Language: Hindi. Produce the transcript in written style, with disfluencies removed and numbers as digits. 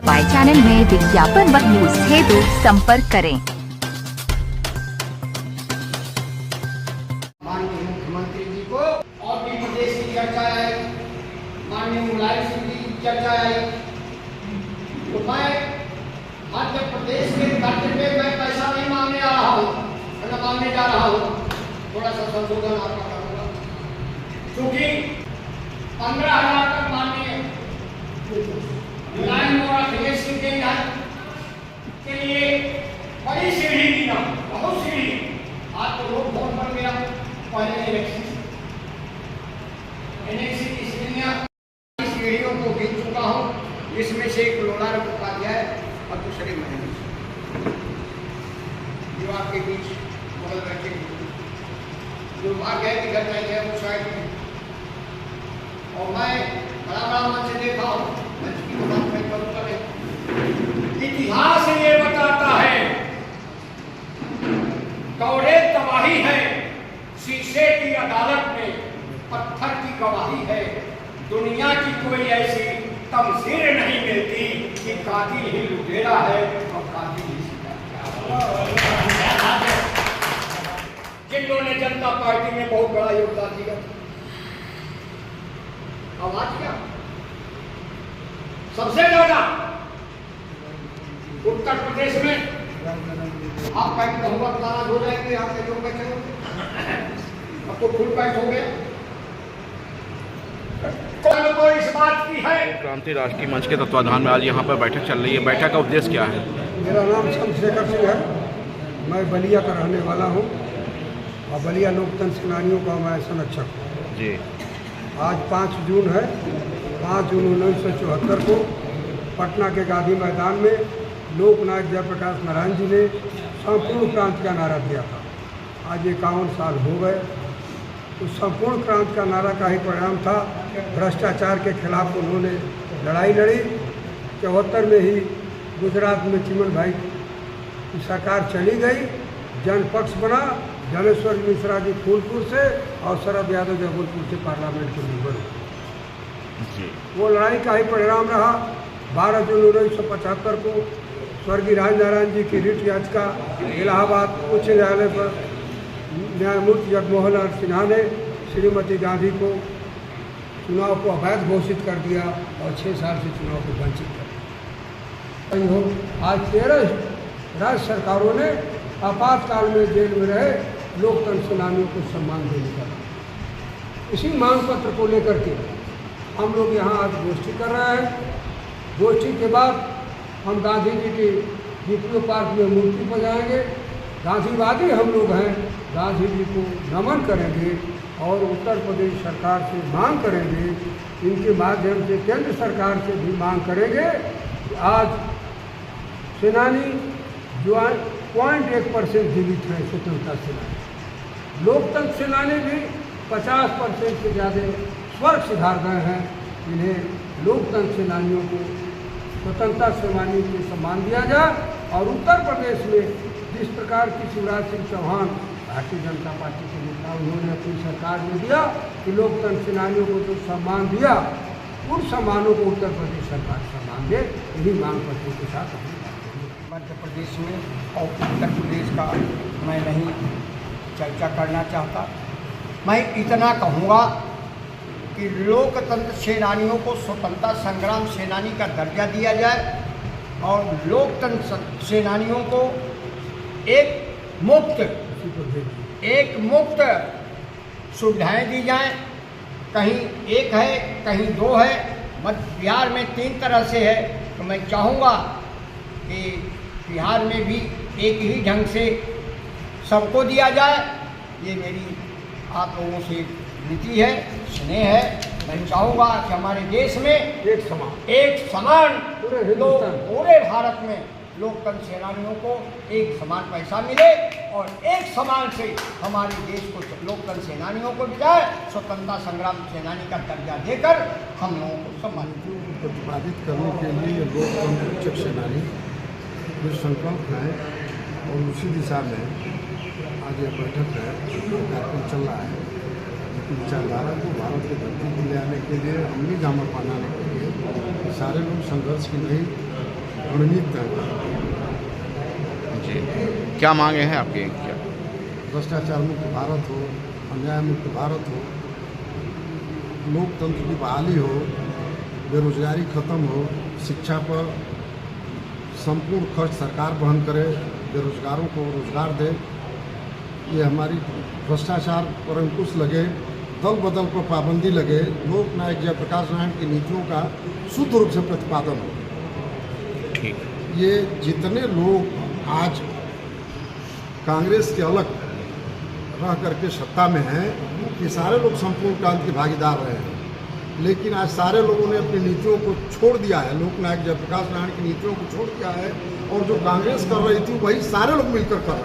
वाई चैनल में विज्ञापन व न्यूज हेतु संपर्क करें। माननीय मुख्यमंत्री जी को और भी प्रदेश की चर्चा आई, माननीय मुलायम सिंह जी की चर्चा आई, तो मैं मध्य प्रदेश के तर्ज पे मैं पैसा नहीं मांगने आ रहा हूँ, न मांगने जा रहा हूँ। थोड़ा सा संशोधन आपका करूँगा, क्योंकि 15,000 तक माननीय मुलायम और अखिलेश सिंह के लिए बड़ी सीढ़ी दी ना, बहुत सीढ़ी। आज तो लोग फोन पर गया पहले इलेक्शन की सीढ़ियों को गिन चुका हूँ, इसमें से एक लोला रुका दिया है और दूसरे महीने जो आपके बीच बगल बैठे दुर्भाग्य है कि घर नहीं है वो साइड में। और मैं बड़ा मन से देखा हूँ, मंच की बात मैं करूँगा नहीं। इतिहास ये बताता है दौड़े तबाही है, शीशे की अदालत में पत्थर की गवाही है। दुनिया की कोई ऐसी तमसीर नहीं मिलती कि कातिल ही लुटेरा है और कातिल ही शिकार। जिन ने जनता पार्टी में बहुत बड़ा योगदान दिया, आवाज क्या सबसे ज्यादा उत्तर प्रदेश में आप पैक कहूँगा नाराज हो जाएंगे, आपके जो बैठे होंगे अब तो फुल पैक हो गया। तो इस बात की है क्रांति राष्ट्रीय मंच के तत्वाधान में आज यहाँ पर बैठक चल रही है। बैठक का उद्देश्य क्या है? मेरा नाम चंद्रशेखर सिंह है, मैं बलिया का रहने वाला हूँ और बलिया लोकतंत्र सेनानियों का मैं संरक्षक हूँ जी। आज 5 जून है। 5 जून 1974 को पटना के गांधी मैदान में लोकनायक जयप्रकाश नारायण जी ने संपूर्ण क्रांति का नारा दिया था। आज 51 साल हो गए। उस संपूर्ण क्रांति का नारा का ही परिणाम था भ्रष्टाचार के खिलाफ उन्होंने लड़ाई लड़ी। 74 में ही गुजरात में चिमन भाई की सरकार चली गई, जनपक्ष बना, ज्ञानेश्वर मिश्रा जी फूलपुर से और शरद यादव जबलपुर से पार्लियामेंट के मेंबर हुए। वो लड़ाई का ही परिणाम रहा। 12 जून 1975 को स्वर्गीय राजनारायण जी की रिट याचिका इलाहाबाद उच्च न्यायालय पर न्यायमूर्ति जगमोहन लाल सिन्हा ने श्रीमती गांधी को चुनाव को अवैध घोषित कर दिया और 6 साल से चुनाव को वंचित कर दिया। आज 13 राज्य सरकारों ने आपातकाल में जेल में रहे लोकतंत्र सेनानियों को सम्मान देने का इसी मांग पत्र को लेकर के हम लोग यहाँ आज गोष्ठी कर रहे हैं। गोष्ठी के बाद हम गांधी जी की जीपीओ पार्क में मूर्ति बजाएंगे। गांधीवादी हम लोग हैं, गांधी जी को नमन करेंगे और उत्तर प्रदेश सरकार से मांग करेंगे, इनके माध्यम से केंद्र सरकार से भी मांग करेंगे कि आज सेनानी जो 0.1% जीवित है स्वतंत्रता सेनानी, लोकतंत्र सेनानी भी 50% से ज़्यादा स्वर्ग सिधार गए हैं। इन्हें लोकतंत्र सेनानियों को स्वतंत्रता सेनानियों को सम्मान दिया जाए और उत्तर प्रदेश में जिस प्रकार की शिवराज सिंह चौहान भारतीय जनता पार्टी के नेता उन्होंने अपनी सरकार में दिया कि लोकतंत्र सेनानियों को जो सम्मान दिया उन सम्मानों को उत्तर प्रदेश सरकार सम्मान दे। यही मांग पत्र के साथ मध्य प्रदेश में और उत्तर प्रदेश का मैं नहीं चर्चा करना चाहता। मैं इतना कहूँगा कि लोकतंत्र सेनानियों को स्वतंत्रता संग्राम सेनानी का दर्जा दिया जाए और लोकतंत्र सेनानियों को एक मुफ्त सुविधाएं दी जाएं। कहीं 1 है, कहीं 2 है, मध्य बिहार में 3 तरह से है। तो मैं चाहूँगा कि बिहार में भी एक ही ढंग से सबको दिया जाए। ये मेरी आप लोगों से नीति है, स्नेह है। मैं चाहूँगा कि हमारे देश में एक समान पूरे भारत में लोकतंत्र सेनानियों को एक समान पैसा मिले और एक समान से हमारे देश को लोकतंत्र सेनानियों को भी जाए स्वतंत्रता संग्राम सेनानी का दर्जा देकर हम लोगों को सम्मानित प्रतिपादित करने के लिए लोकतंत्र सेनानी जो संकल्प है और उसी दिशा में आज ये बैठक है, कार्यक्रम चल रहा है। विचारधारा को भारत की धरती पर ले आने के लिए, अमली जामा पहनाने के लिए सारे लोग संघर्ष की नहीं रणनीति है। जी, क्या मांगे हैं आपके? क्या भ्रष्टाचार मुक्त भारत हो, अन्याय मुक्त भारत हो, लोकतंत्र की बहाली हो, बेरोजगारी खत्म हो, शिक्षा पर संपूर्ण खर्च सरकार वहन करे, बेरोजगारों को रोजगार दे, ये हमारी भ्रष्टाचार पर अंकुश लगे, दल बदल पर पाबंदी लगे, लोकनायक जयप्रकाश नारायण की नीतियों का शुद्ध रूप से प्रतिपादन हो। ठीक, ये जितने लोग आज कांग्रेस के अलग रह करके सत्ता में हैं, ये सारे लोग संपूर्ण क्रांति के भागीदार रहे हैं, लेकिन आज सारे लोगों ने अपनी नीतियों को छोड़ दिया है, लोकनायक जयप्रकाश नारायण की नीतियों को छोड़ दिया है, और जो कांग्रेस कर रही थी वही सारे लोग मिलकर कर रहे हैं।